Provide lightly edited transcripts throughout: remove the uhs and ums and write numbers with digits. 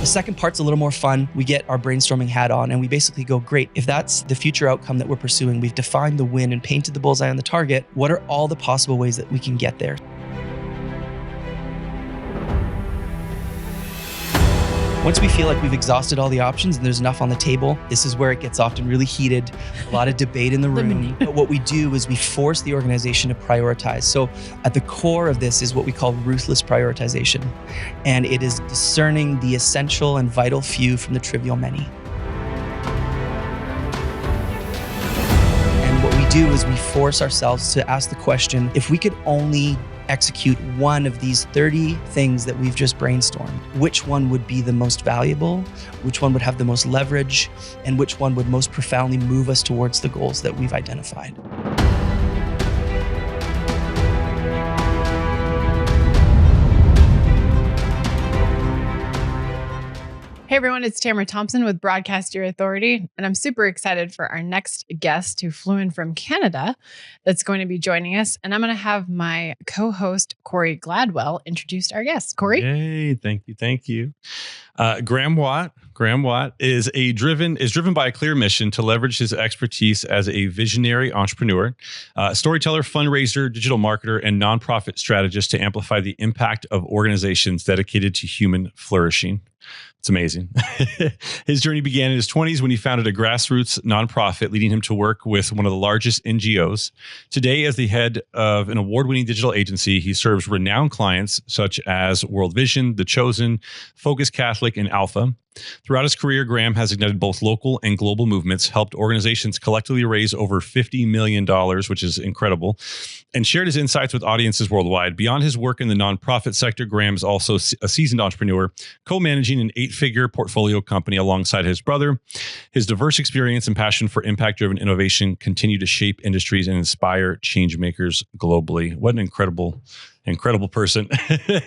The second part's a little more fun. We get our brainstorming hat on and we basically go, great, if that's the future outcome that we're pursuing, we've defined the win and painted the bullseye on the target, what are all the possible ways that we can get there? Once we feel like we've exhausted all the options and there's enough on the table, this is where it gets often really heated, a lot of debate in the room. But what we do is we force the organization to prioritize. So at the core of this is what we call ruthless prioritization. And it is discerning the essential and vital few from the trivial many. And what we do is we force ourselves to ask the question, if we could only execute one of these 30 things that we've just brainstormed, which one would be the most valuable, which one would have the most leverage, and which one would most profoundly move us towards the goals that we've identified. Hey everyone, it's Tamara Thompson with Broadcast Your Authority, and I'm super excited for our next guest who flew in from Canada that's going to be joining us. And I'm going to have my co-host, Corey Gladwell, introduce our guest. Corey? Yay, thank you. Graeme Watt. Graeme Watt is driven by a clear mission to leverage his expertise as a visionary entrepreneur, storyteller, fundraiser, digital marketer, and nonprofit strategist to amplify the impact of organizations dedicated to human flourishing. It's amazing. His journey began in his 20s when he founded a grassroots nonprofit, leading him to work with one of the largest NGOs. Today, as the head of an award-winning digital agency, he serves renowned clients such as World Vision, The Chosen, Focus Catholic, and Alpha. Throughout his career, Graeme has ignited both local and global movements, helped organizations collectively raise over $50 million, which is incredible, and shared his insights with audiences worldwide. Beyond his work in the nonprofit sector, Graeme is also a seasoned entrepreneur, co-managing an 8-figure portfolio company alongside his brother. His diverse experience and passion for impact-driven innovation continue to shape industries and inspire change makers globally. What an incredible person.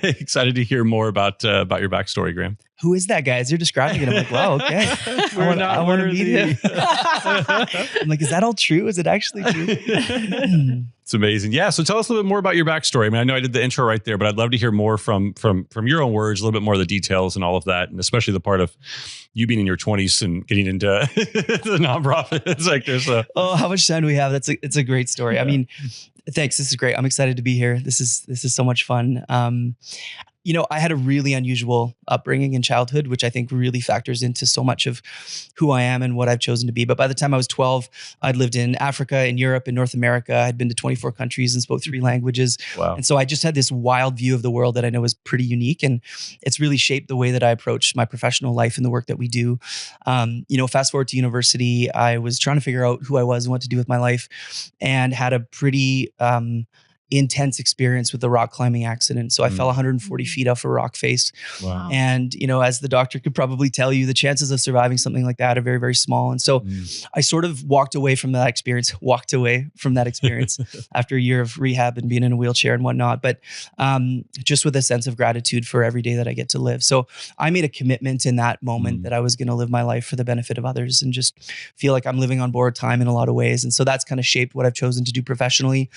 Excited to hear more about your backstory, Graeme. Who is that guy? As you're describing it, I'm like, wow, okay. I want to meet him. I'm like, is that all true? Is it actually true? It's amazing. Yeah. So tell us a little bit more about your backstory. I mean, I know I did the intro right there, but I'd love to hear more from your own words, a little bit more of the details and all of that, and especially the part of you being in your 20s and getting into the nonprofit sector. So, how much time do we have? It's a great story. Yeah. I mean, thanks. This is great. I'm excited to be here. This is so much fun. I had a really unusual upbringing in childhood, which I think really factors into so much of who I am and what I've chosen to be. But by the time I was 12, I'd lived in Africa, in Europe, in North America. I'd been to 24 countries and spoke 3 languages. Wow. And so I just had this wild view of the world that I know is pretty unique. And it's really shaped the way that I approach my professional life and the work that we do. Fast forward to university, I was trying to figure out who I was and what to do with my life, and had a pretty intense experience with the rock climbing accident. So I fell 140 feet off a rock face. Wow. And, as the doctor could probably tell you, the chances of surviving something like that are very, very small. And so I sort of walked away from that experience after a year of rehab and being in a wheelchair and whatnot, but just with a sense of gratitude for every day that I get to live. So I made a commitment in that moment that I was going to live my life for the benefit of others and just feel like I'm living on borrowed time in a lot of ways. And so that's kind of shaped what I've chosen to do professionally.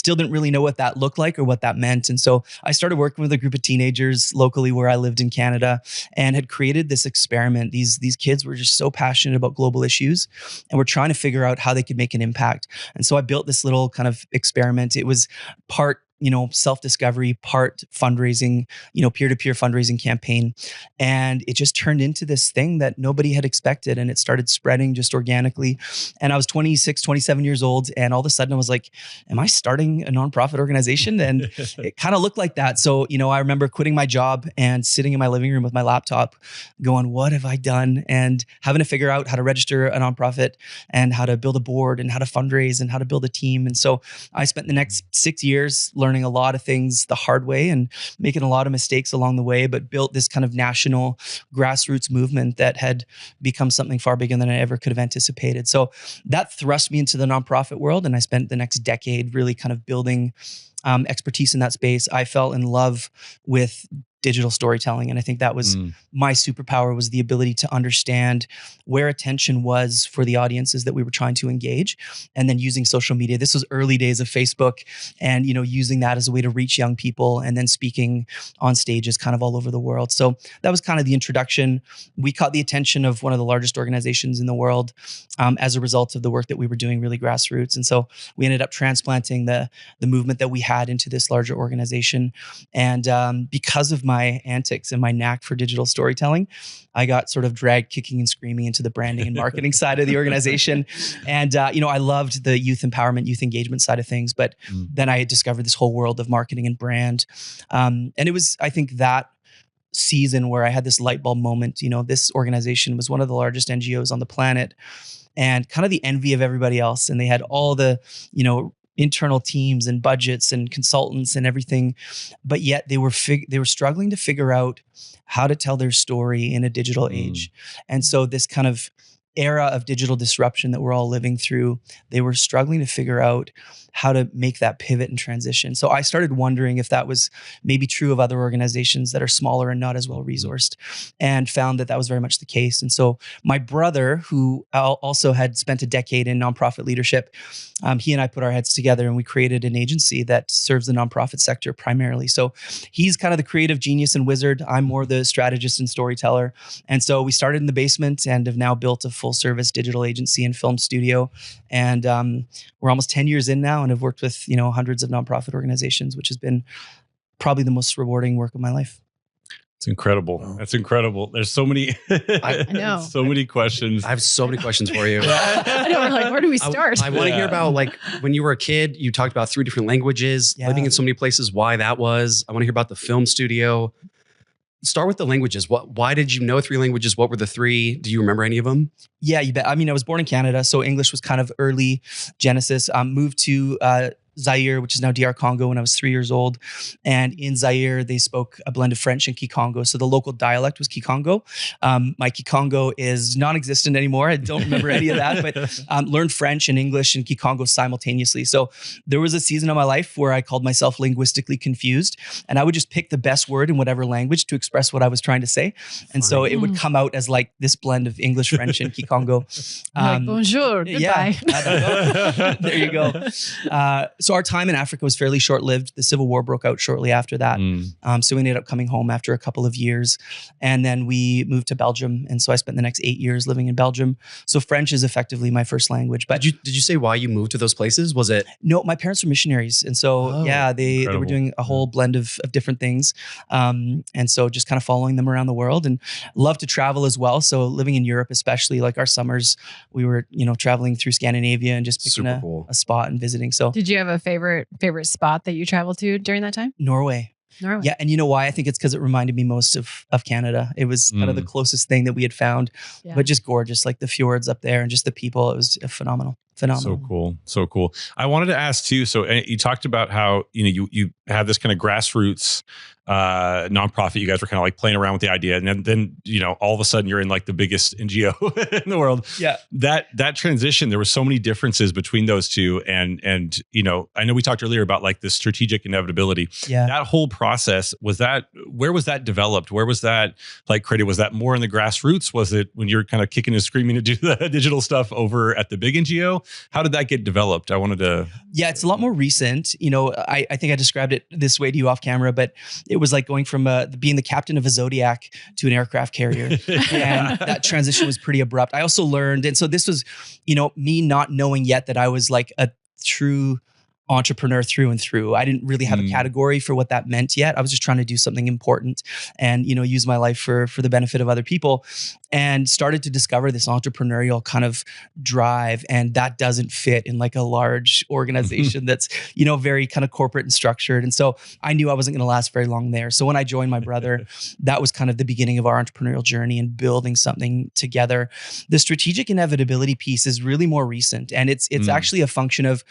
Still didn't really know what that looked like or what that meant. And so I started working with a group of teenagers locally where I lived in Canada and had created this experiment. These kids were just so passionate about global issues and were trying to figure out how they could make an impact. And so I built this little kind of experiment. It was part self-discovery, part fundraising, peer-to-peer fundraising campaign. And it just turned into this thing that nobody had expected. And it started spreading just organically. And I was 26, 27 years old. And all of a sudden I was like, am I starting a nonprofit organization? And it kind of looked like that. So, I remember quitting my job and sitting in my living room with my laptop going, what have I done? And having to figure out how to register a nonprofit and how to build a board and how to fundraise and how to build a team. And so I spent the next 6 years learning a lot of things the hard way and making a lot of mistakes along the way, but built this kind of national grassroots movement that had become something far bigger than I ever could have anticipated. So that thrust me into the nonprofit world. And I spent the next decade really kind of building expertise in that space. I fell in love with digital storytelling. And I think that was my superpower, was the ability to understand where attention was for the audiences that we were trying to engage. And then using social media. This was early days of Facebook, and, using that as a way to reach young people, and then speaking on stages kind of all over the world. So that was kind of the introduction. We caught the attention of one of the largest organizations in the world as a result of the work that we were doing, really grassroots. And so we ended up transplanting the movement that we had into this larger organization. And because of my antics and my knack for digital storytelling, I got sort of dragged kicking and screaming into the branding and marketing side of the organization. And, I loved the youth empowerment, youth engagement side of things. But then I had discovered this whole world of marketing and brand. And it was, I think, that season where I had this light bulb moment. This organization was one of the largest NGOs on the planet, and kind of the envy of everybody else. And they had all the, internal teams and budgets and consultants and everything, but yet they were struggling to figure out how to tell their story in a digital age. And so this kind of era of digital disruption that we're all living through, they were struggling to figure out how to make that pivot and transition. So I started wondering if that was maybe true of other organizations that are smaller and not as well resourced, and found that that was very much the case. And so my brother, who also had spent a decade in nonprofit leadership, he and I put our heads together and we created an agency that serves the nonprofit sector primarily. So he's kind of the creative genius and wizard. I'm more the strategist and storyteller. And so we started in the basement and have now built a full service digital agency and film studio. And we're almost 10 years in now, and have worked with, hundreds of nonprofit organizations, which has been probably the most rewarding work of my life. It's incredible. Wow. That's incredible. There's so many, I know. So many questions. I have so many questions for you. I know. We're like, where do we start? I want to hear about, like, when you were a kid, you talked about 3 different languages, living in so many places, why that was. I want to hear about the film studio. Start with the languages. Why did you know 3 languages? What were the 3? Do you remember any of them? Yeah, you bet. I mean, I was born in Canada, so English was kind of early genesis. Moved to Zaire, which is now DR Congo, when I was 3 years old. And in Zaire, they spoke a blend of French and Kikongo. So the local dialect was Kikongo. My Kikongo is non-existent anymore. I don't remember any of that, but learned French and English and Kikongo simultaneously. So there was a season of my life where I called myself linguistically confused, and I would just pick the best word in whatever language to express what I was trying to say. And so it would come out as like this blend of English, French, and Kikongo. Like, bonjour, goodbye. Yeah, there you go. So our time in Africa was fairly short-lived. The Civil War broke out shortly after that. So we ended up coming home after a couple of years. And then we moved to Belgium. And so I spent the next 8 years living in Belgium. So French is effectively my first language. But did you say why you moved to those places? Was it? No, my parents were missionaries. And so, they were doing a whole blend of different things. And so just kind of following them around the world, and love to travel as well. So living in Europe, especially, like our summers, we were, traveling through Scandinavia and just picking a spot and visiting. So did you have a favorite spot that you traveled to during that time? Norway. Yeah. And you know why? I think it's because it reminded me most of Canada. It was kind of the closest thing that we had found, but just gorgeous, like the fjords up there and just the people. It was phenomenal. So cool. I wanted to ask too. So you talked about how, you had this kind of grassroots nonprofit. You guys were kind of like playing around with the idea, and then all of a sudden you're in like the biggest NGO in the world. Yeah. That transition, there were so many differences between those two, and I know we talked earlier about like the strategic inevitability. Yeah. That whole process, where was that developed? Where was that like created? Was that more in the grassroots? Was it when you're kind of kicking and screaming to do the digital stuff over at the big NGO? How did that get developed? I wanted to. Yeah, it's a lot more recent. I think I described it this way to you off camera, but it was like going from being the captain of a Zodiac to an aircraft carrier. And that transition was pretty abrupt. I also learned, and so this was, me not knowing yet that I was like a true entrepreneur through and through. I didn't really have a category for what that meant yet. I was just trying to do something important and, use my life for the benefit of other people, and started to discover this entrepreneurial kind of drive. And that doesn't fit in like a large organization that's, very kind of corporate and structured. And so I knew I wasn't going to last very long there. So when I joined my brother, that was kind of the beginning of our entrepreneurial journey and building something together. The strategic inevitability piece is really more recent. And it's actually a function of,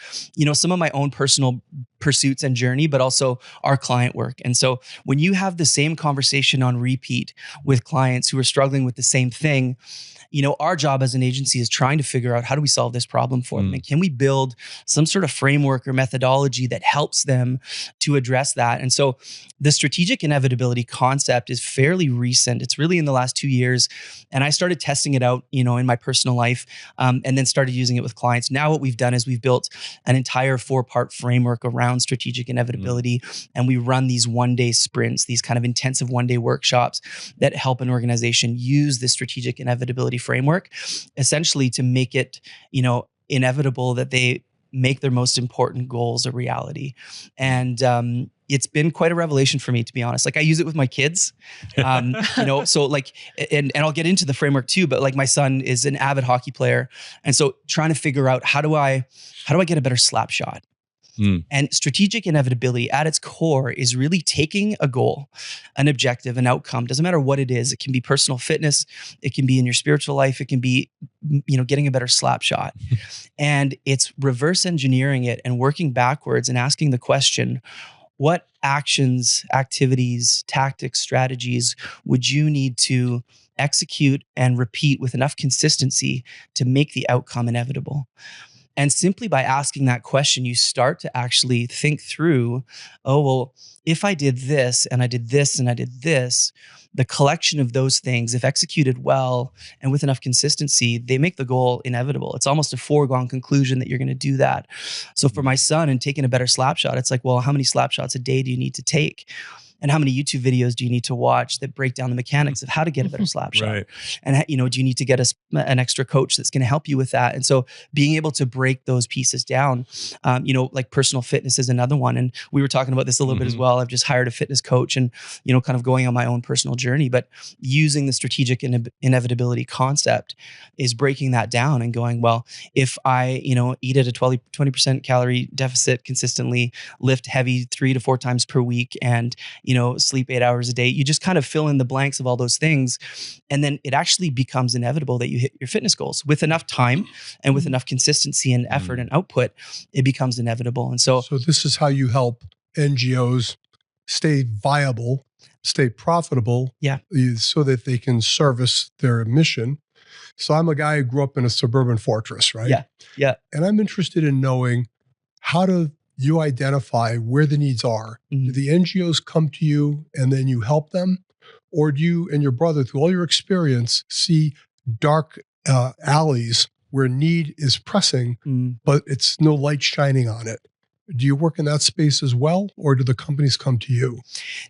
some of my own personal pursuits and journey, but also our client work. And so when you have the same conversation on repeat with clients who are struggling with the same thing. Our job as an agency is trying to figure out, how do we solve this problem for them? And can we build some sort of framework or methodology that helps them to address that? And so the strategic inevitability concept is fairly recent. It's really in the last 2 years. And I started testing it out, in my personal life, and then started using it with clients. Now what we've done is we've built an entire 4-part framework around strategic inevitability. And we run these one-day sprints, these kind of intensive one-day workshops that help an organization use this strategic inevitability framework, essentially to make it, inevitable that they make their most important goals a reality. And it's been quite a revelation for me, to be honest. Like, I use it with my kids, so like, and I'll get into the framework too, but like, my son is an avid hockey player. And so trying to figure out, how do I get a better slap shot? And strategic inevitability at its core is really taking a goal, an objective, an outcome. Doesn't matter what it is. It can be personal fitness. It can be in your spiritual life. It can be, getting a better slap shot. And it's reverse engineering it and working backwards and asking the question, what actions, activities, tactics, strategies would you need to execute and repeat with enough consistency to make the outcome inevitable? And simply by asking that question, you start to actually think through, oh, well, if I did this and I did this and I did this, the collection of those things, if executed well and with enough consistency, they make the goal inevitable. It's almost a foregone conclusion that you're going to do that. So for my son and taking a better slap shot, it's like, well, how many slap shots a day do you need to take? And how many YouTube videos do you need to watch that break down the mechanics of how to get a better slap shot? Right. And do you need to get an extra coach that's going to help you with that? And so being able to break those pieces down, like personal fitness is another one. And we were talking about this a little bit as well. I've just hired a fitness coach and, kind of going on my own personal journey, but using the strategic inevitability concept is breaking that down and going, well, if I, eat at a 20% calorie deficit consistently, lift heavy 3 to 4 times per week, and, sleep 8 hours a day, you just kind of fill in the blanks of all those things. And then it actually becomes inevitable that you hit your fitness goals with enough time and with enough consistency and effort and output. It becomes inevitable. And so this is how you help NGOs stay viable, stay profitable, so that they can service their mission. So I'm a guy who grew up in a suburban fortress, right? Yeah. And I'm interested in knowing, how do you identify where the needs are? Do the NGOs come to you and then you help them? Or do you and your brother, through all your experience, see dark alleys where need is pressing, but it's no light shining on it? Do you work in that space as well, or do the companies come to you?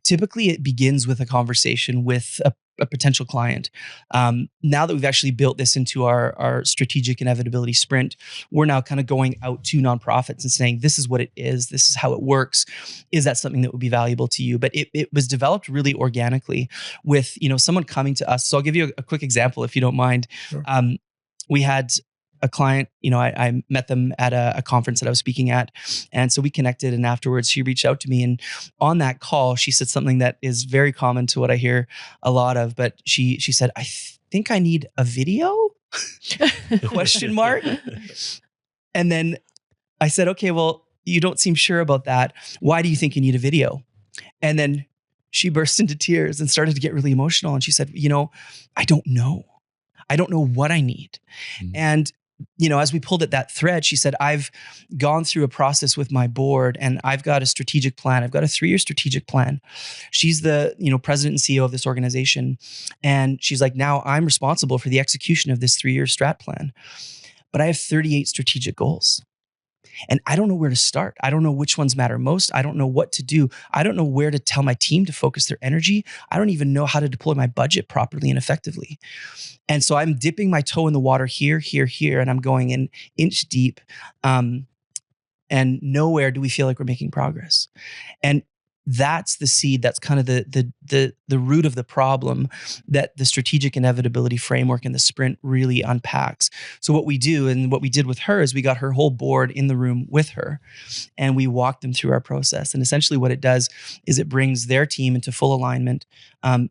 Typically, it begins with a conversation with a potential client. Now that we've actually built this into our strategic inevitability sprint, we're now kind of going out to nonprofits and saying, this is what it is. This is how it works. Is that something that would be valuable to you? But it was developed really organically with, someone coming to us. So I'll give you a quick example, if you don't mind. Sure. We had a client, I met them at a conference that I was speaking at. And so we connected, and afterwards she reached out to me. And on that call, she said something that is very common to what I hear a lot of, but she said, I think I need a video? ? And then I said, okay, well, you don't seem sure about that. Why do you think you need a video? And then she burst into tears and started to get really emotional. And she said, I don't know. I don't know what I need. And as we pulled at that thread, she said, I've gone through a process with my board and I've got a strategic plan. I've got a 3-year strategic plan. She's the, president and CEO of this organization. And she's like, now I'm responsible for the execution of this 3-year strat plan. But I have 38 strategic goals. And I don't know where to start. I don't know which ones matter most. I don't know what to do. I don't know where to tell my team to focus their energy. I don't even know how to deploy my budget properly and effectively. And so I'm dipping my toe in the water here, and I'm going in inch deep. And nowhere do we feel like we're making progress. And that's the seed. That's kind of the root of the problem that the strategic inevitability framework and the sprint really unpacks. So what we do, and what we did with her, is we got her whole board in the room with her, and we walked them through our process. And essentially what it does is it brings their team into full alignment.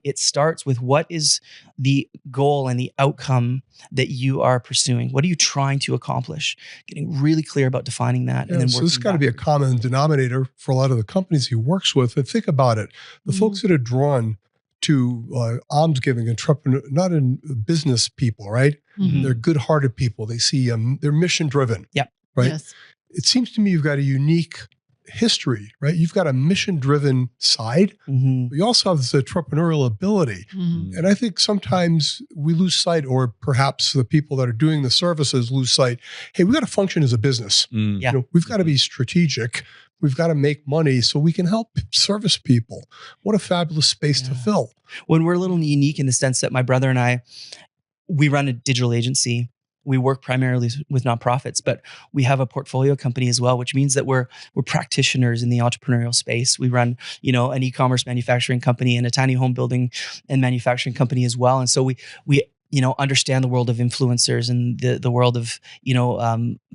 It starts with, what is the goal and the outcome that you are pursuing? What are you trying to accomplish? Getting really clear about defining that. And then so this has got to be a common denominator for a lot of the companies he works with. But think about it. The folks that are drawn to almsgiving, entrepreneur, not in business people, right? Mhm. They're good-hearted people. They see they're mission-driven. Yep. Right. Yes. It seems to me you've got a unique history, right? You've got a mission-driven side, Mhm. but you also have this entrepreneurial ability. Mhm. And I think sometimes we lose sight, or perhaps the people that are doing the services lose sight. Hey, we got to function as a business. Mm. Yeah. We've got to be strategic. We've got to make money so we can help service people. What a fabulous space to Yeah. fill. When we're a little unique in the sense that my brother and I, we run a digital agency. We work primarily with nonprofits, but we have a portfolio company as well, which means that we're practitioners in the entrepreneurial space. We run, an e-commerce manufacturing company and a tiny home building and manufacturing company as well. And so we understand the world of influencers and the world of,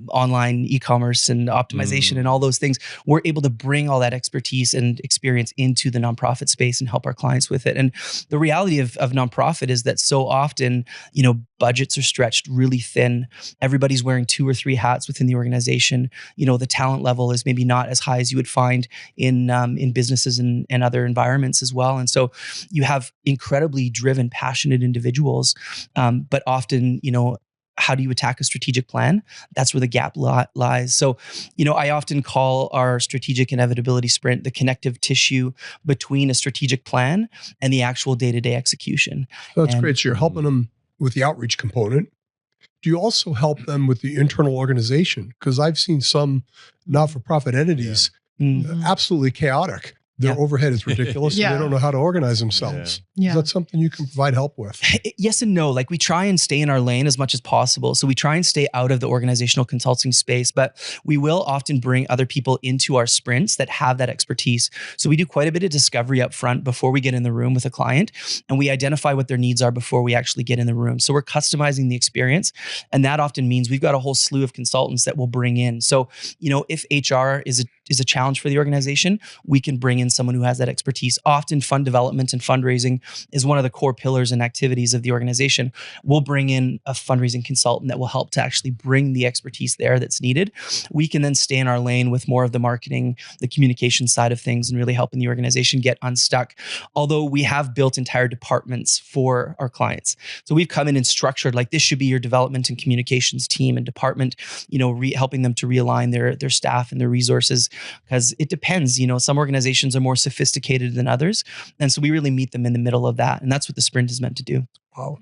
online e-commerce and optimization and all those things. We're able to bring all that expertise and experience into the nonprofit space and help our clients with it. And the reality of nonprofit is that so often, budgets are stretched really thin. Everybody's wearing 2 or 3 hats within the organization. The talent level is maybe not as high as you would find in businesses and other environments as well. And so you have incredibly driven, passionate individuals, but often, how do you attack a strategic plan? That's where the gap lies. So, I often call our strategic inevitability sprint the connective tissue between a strategic plan and the actual day-to-day execution. So that's great. So you're helping them with the outreach component. Do you also help them with the internal organization? Because I've seen some not-for-profit entities absolutely chaotic. Their overhead is ridiculous and they don't know how to organize themselves. Yeah. Is that something you can provide help with? Yes and no. Like, we try and stay in our lane as much as possible. So we try and stay out of the organizational consulting space, but we will often bring other people into our sprints that have that expertise. So we do quite a bit of discovery up front before we get in the room with a client, and we identify what their needs are before we actually get in the room. So we're customizing the experience. And that often means we've got a whole slew of consultants that we'll bring in. So, if HR is a challenge for the organization, we can bring in someone who has that expertise. Often fund development and fundraising is one of the core pillars and activities of the organization. We'll bring in a fundraising consultant that will help to actually bring the expertise there that's needed. We can then stay in our lane with more of the marketing, the communication side of things, and really helping the organization get unstuck. Although we have built entire departments for our clients. So we've come in and structured, like, this should be your development and communications team and department, helping them to realign their staff and their resources, because it depends. Some organizations are more sophisticated than others. And so we really meet them in the middle of that. And that's what the sprint is meant to do. Wow.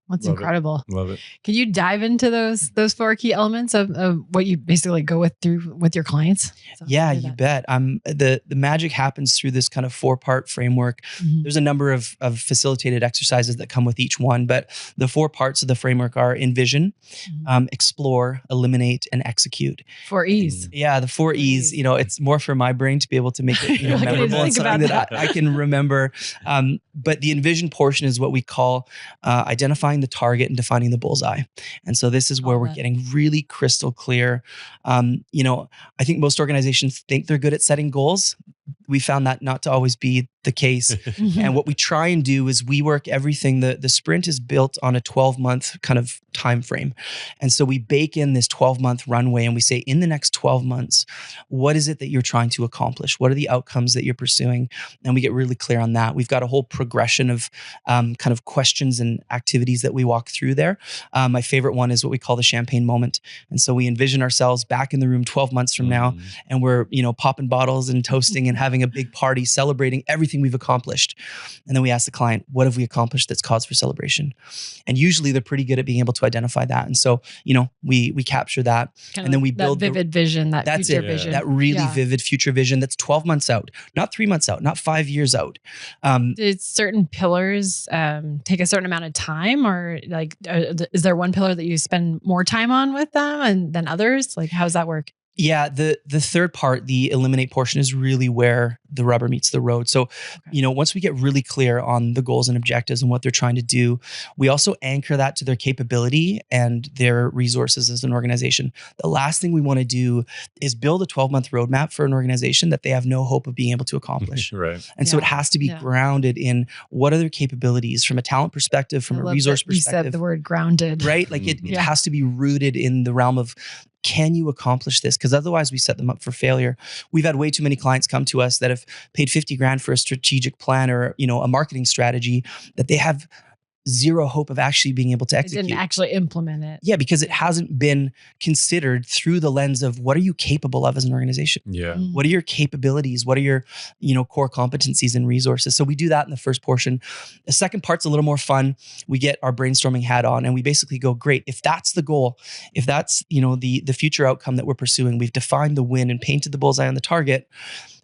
That's Love incredible. Love it. Can you dive into those 4 key elements of what you basically go through with your clients? So Yeah, you bet. The magic happens through this kind of 4-part framework. Mhm. There's a number of facilitated exercises that come with each one, but the 4 parts of the framework are envision, explore, eliminate, and execute. 4 E's. Yeah, the 4 E's. It's more for my brain to be able to make it You're like, I need to memorable and think something about that I can remember. But the envision portion is what we call identifying the target and defining the bullseye. And so this is where we're getting really crystal clear. I think most organizations think they're good at setting goals. We found that not to always be the case. And what we try and do is we work everything. The sprint is built on a 12-month kind of time frame. And so we bake in this 12-month runway and we say, in the next 12 months, what is it that you're trying to accomplish? What are the outcomes that you're pursuing? And we get really clear on that. We've got a whole progression of kind of questions and activities that we walk through there. My favorite one is what we call the champagne moment. And so we envision ourselves back in the room 12 months from now, and we're, popping bottles and toasting and having a big party, celebrating everything we've accomplished. And then we ask the client, what have we accomplished that's cause for celebration? And usually they're pretty good at being able to identify that. And so, we capture that, and then we build that vivid vision, that's future it, vision. that really vivid future vision that's 12 months out, not 3 months out, not 5 years out. Did certain pillars take a certain amount of time, or is there one pillar that you spend more time on with them than others? Like, how does that work? Yeah, the third part, the eliminate portion, is really where the rubber meets the road. So, once we get really clear on the goals and objectives and what they're trying to do, we also anchor that to their capability and their resources as an organization. The last thing we want to do is build a 12-month roadmap for an organization that they have no hope of being able to accomplish. Right. And so it has to be grounded in what are their capabilities from a talent perspective, from a resource perspective. You said the word grounded. Right? Like it has to be rooted in the realm of can you accomplish this? Because otherwise we set them up for failure. We've had way too many clients come to us that have paid 50 grand for a strategic plan or, a marketing strategy that they have zero hope of actually being able to execute. Didn't actually implement it. Yeah, because it hasn't been considered through the lens of what are you capable of as an organization? Yeah. What are your capabilities? What are your, core competencies and resources? So we do that in the first portion. The second part's a little more fun. We get our brainstorming hat on and we basically go, great, if that's the goal, if that's, the future outcome that we're pursuing, we've defined the win and painted the bullseye on the target.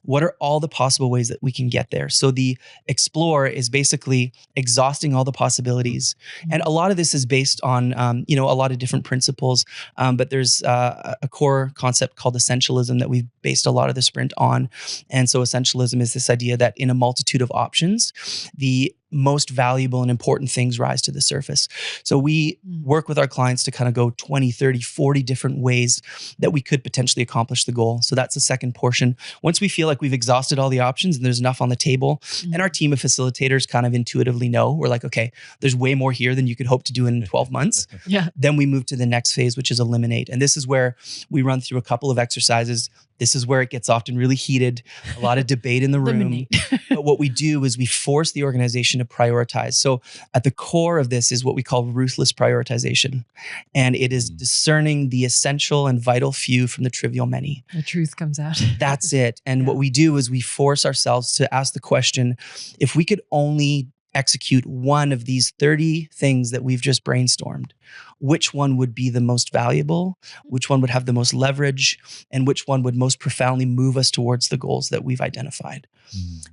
What are all the possible ways that we can get there? So the explore is basically exhausting all the possibilities. And a lot of this is based on, a lot of different principles. But there's a core concept called essentialism that we've based a lot of the sprint on. And so essentialism is this idea that in a multitude of options, the most valuable and important things rise to the surface. So we work with our clients to kind of go 20, 30, 40 different ways that we could potentially accomplish the goal. So that's the second portion. Once we feel like we've exhausted all the options and there's enough on the table, and our team of facilitators kind of intuitively know, we're like, okay, there's way more here than you could hope to do in 12 months. Then we move to the next phase, which is eliminate. And this is where we run through a couple of exercises. This is where it gets often really heated, a lot of debate in the room. But what we do is we force the organization to prioritize. So at the core of this is what we call ruthless prioritization. And it is discerning the essential and vital few from the trivial many. The truth comes out. That's it. And what we do is we force ourselves to ask the question, if we could only execute one of these 30 things that we've just brainstormed, which one would be the most valuable, which one would have the most leverage, and which one would most profoundly move us towards the goals that we've identified.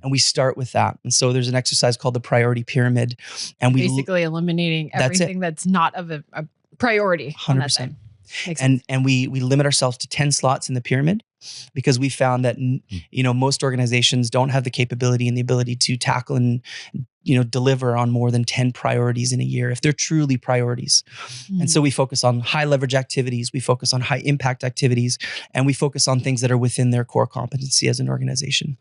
And we start with that. And so there's an exercise called the priority pyramid. And we basically eliminating everything that's not of a priority. 100%. And we limit ourselves to 10 slots in the pyramid because we found that, most organizations don't have the capability and the ability to tackle and deliver on more than 10 priorities in a year if they're truly priorities. And so we focus on high leverage activities, we focus on high impact activities, and we focus on things that are within their core competency as an organization.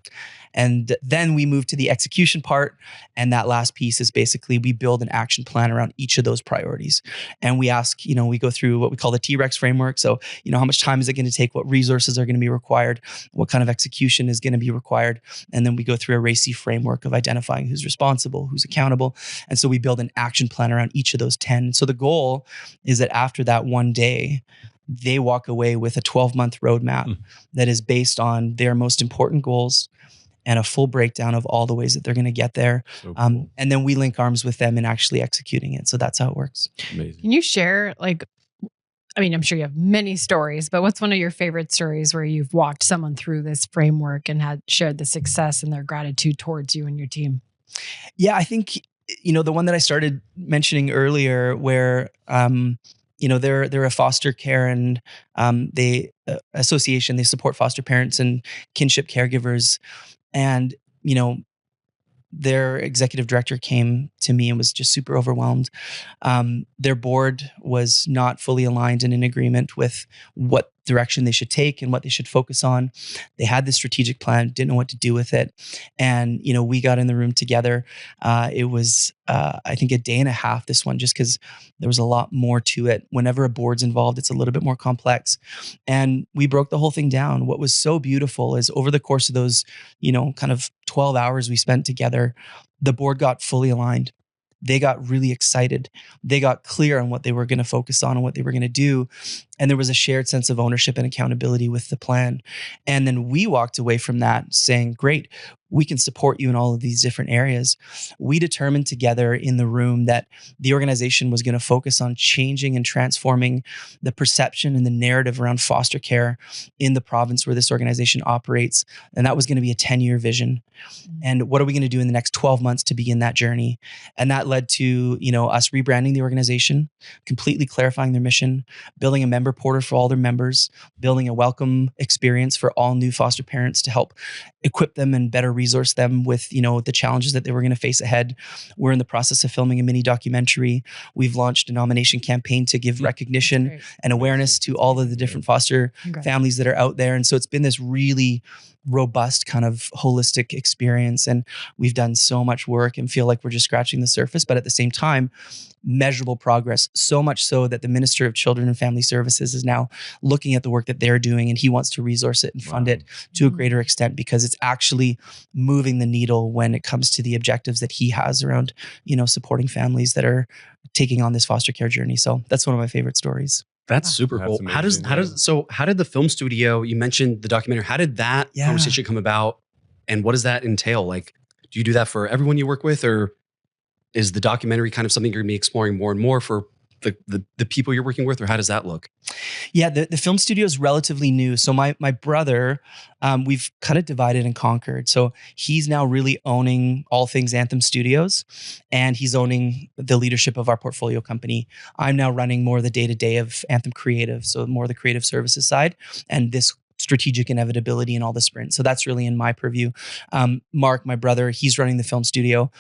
And then we move to the execution part. And that last piece is basically we build an action plan around each of those priorities. And we ask, we go through what we call the T-Rex framework. So, how much time is it going to take? What resources are going to be required? What kind of execution is going to be required? And then we go through a RACI framework of identifying who's responsible, who's accountable. And so we build an action plan around each of those 10. So the goal is that after that one day, they walk away with a 12-month roadmap that is based on their most important goals and a full breakdown of all the ways that they're going to get there. So cool. And then we link arms with them in actually executing it. So that's how it works. Amazing. Can you share, I'm sure you have many stories, but what's one of your favorite stories where you've walked someone through this framework and had shared the success and their gratitude towards you and your team? Yeah, I think, the one that I started mentioning earlier where, they're a foster care and association. They support foster parents and kinship caregivers. And, their executive director came to me and was just super overwhelmed. Their board was not fully aligned and in agreement with what direction they should take and what they should focus on. They had this strategic plan, didn't know what to do with it. And, we got in the room together. It was, I think, a day and a half, this one, just because there was a lot more to it. Whenever a board's involved, it's a little bit more complex. And we broke the whole thing down. What was so beautiful is over the course of those, kind of 12 hours we spent together, the board got fully aligned. They got really excited. They got clear on what they were going to focus on and what they were going to do. And there was a shared sense of ownership and accountability with the plan. And then we walked away from that saying, great, we can support you in all of these different areas. We determined together in the room that the organization was going to focus on changing and transforming the perception and the narrative around foster care in the province where this organization operates. And that was going to be a 10-year vision. And what are we going to do in the next 12 months to begin that journey? And that led to, us rebranding the organization, completely clarifying their mission, building a member portal for all their members, building a welcome experience for all new foster parents to help equip them and better resource them with, the challenges that they were going to face ahead. We're in the process of filming a mini documentary. We've launched a nomination campaign to give recognition and awareness to all of the different foster families that are out there. And so it's been this really robust kind of holistic experience. And we've done so much work and feel like we're just scratching the surface, but at the same time, measurable progress, so much so that the Minister of Children and Family Services is now looking at the work that they're doing, and he wants to resource it and fund it to a greater extent, because it's actually moving the needle when it comes to the objectives that he has around, supporting families that are taking on this foster care journey. So that's one of my favorite stories. That's super cool. Amazing, How did the film studio, you mentioned the documentary, how did that conversation come about? And what does that entail? Like, do you do that for everyone you work with, or is the documentary kind of something you're going to be exploring more and more for the people you're working with, or how does that look? Yeah, the film studio is relatively new. So my brother, we've kind of divided and conquered. So he's now really owning all things Anthem Studios, and he's owning the leadership of our portfolio company. I'm now running more of the day-to-day of Anthem Creative, so more the creative services side, and this Strategic Inevitability and all the sprints. So that's really in my purview. Mark, my brother, he's running the film studio.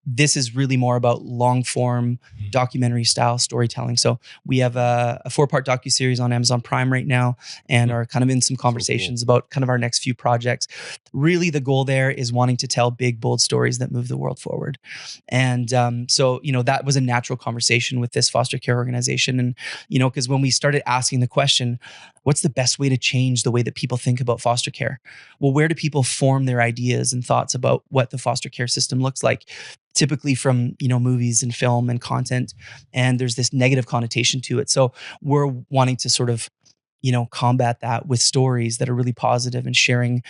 This is really more about long form documentary style storytelling. So we have a 4-part docuseries on Amazon Prime right now, and are kind of in some conversations about kind of our next few projects. Really, the goal there is wanting to tell big, bold stories that move the world forward. And so, that was a natural conversation with this foster care organization. And, because when we started asking the question, what's the best way to change the way that people think about foster care? Well, where do people form their ideas and thoughts about what the foster care system looks like? Typically from, movies and film and content. And there's this negative connotation to it. So we're wanting to sort of, combat that with stories that are really positive and sharing,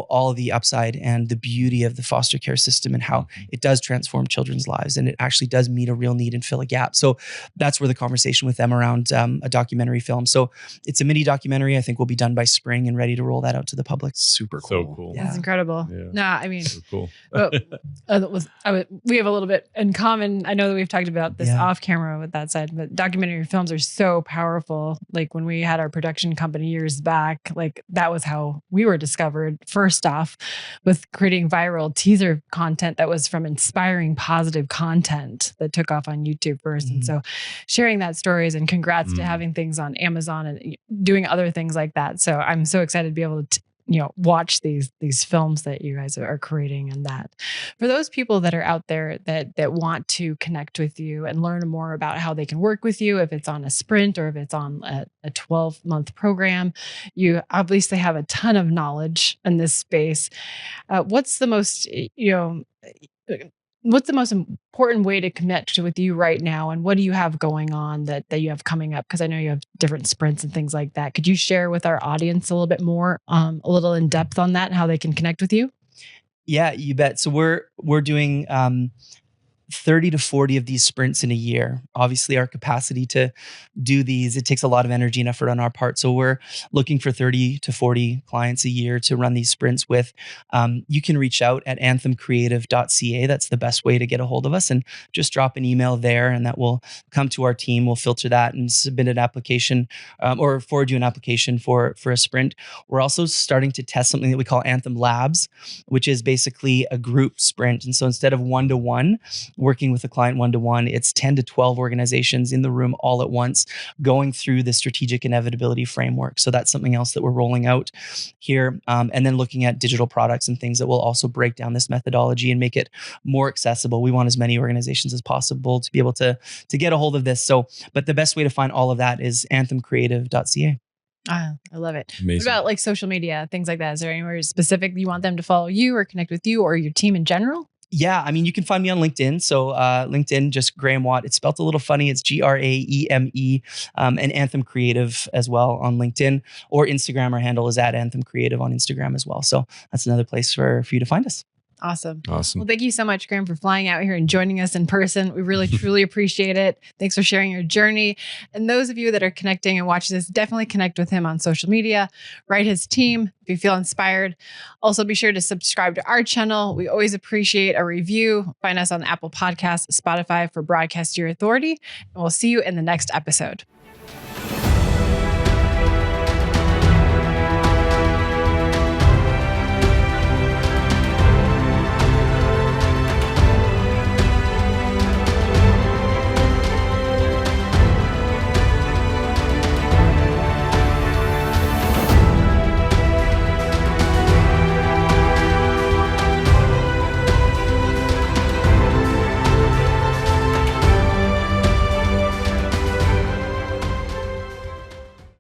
all of the upside and the beauty of the foster care system and how it does transform children's lives, and it actually does meet a real need and fill a gap. So that's where the conversation with them around a documentary film. So it's a mini documentary. I think will be done by spring and ready to roll that out to the public. Super cool. So cool. That's incredible. Yeah. No, I mean, So cool. we have a little bit in common. I know that we've talked about this off camera with that side, but documentary films are so powerful. Like when we had our production company years back, like that was how we were discovered first off, with creating viral teaser content that was from inspiring positive content that took off on YouTube first. And so sharing that stories, and congrats to having things on Amazon and doing other things like that. So I'm so excited to be able to watch these films that you guys are creating. And that for those people that are out there that want to connect with you and learn more about how they can work with you, if it's on a sprint or if it's on a 12-month program, you obviously have a ton of knowledge in this space. What's the most important way to connect with you right now? And what do you have going on that you have coming up? Because I know you have different sprints and things like that. Could you share with our audience a little bit more, a little in depth on that and how they can connect with you? Yeah, you bet. So we're doing 30 to 40 of these sprints in a year. Obviously, our capacity to do these, it takes a lot of energy and effort on our part. So we're looking for 30 to 40 clients a year to run these sprints with. You can reach out at anthemcreative.ca. That's the best way to get a hold of us, and just drop an email there, and that will come to our team. We'll filter that and submit an application or forward you an application for a sprint. We're also starting to test something that we call Anthem Labs, which is basically a group sprint. And so instead of one-to-one, working with a client one-to-one, it's 10 to 12 organizations in the room all at once going through the strategic inevitability framework. So that's something else that we're rolling out here. And then looking at digital products and things that will also break down this methodology and make it more accessible. We want as many organizations as possible to be able to get a hold of this. So, but the best way to find all of that is anthemcreative.ca. I love it. Amazing. What about like social media, things like that? Is there anywhere specific you want them to follow you or connect with you or your team in general? Yeah, I mean, you can find me on LinkedIn. So LinkedIn, just Graeme Watt. It's spelled a little funny. It's Graeme, and Anthem Creative as well on LinkedIn, or Instagram. Our handle is at Anthem Creative on Instagram as well. So that's another place for you to find us. Awesome. Awesome. Well, thank you so much, Graeme, for flying out here and joining us in person. We really, truly appreciate it. Thanks for sharing your journey. And those of you that are connecting and watching this, definitely connect with him on social media, write his team if you feel inspired. Also, be sure to subscribe to our channel. We always appreciate a review. Find us on Apple Podcasts, Spotify for Broadcast Your Authority, and we'll see you in the next episode.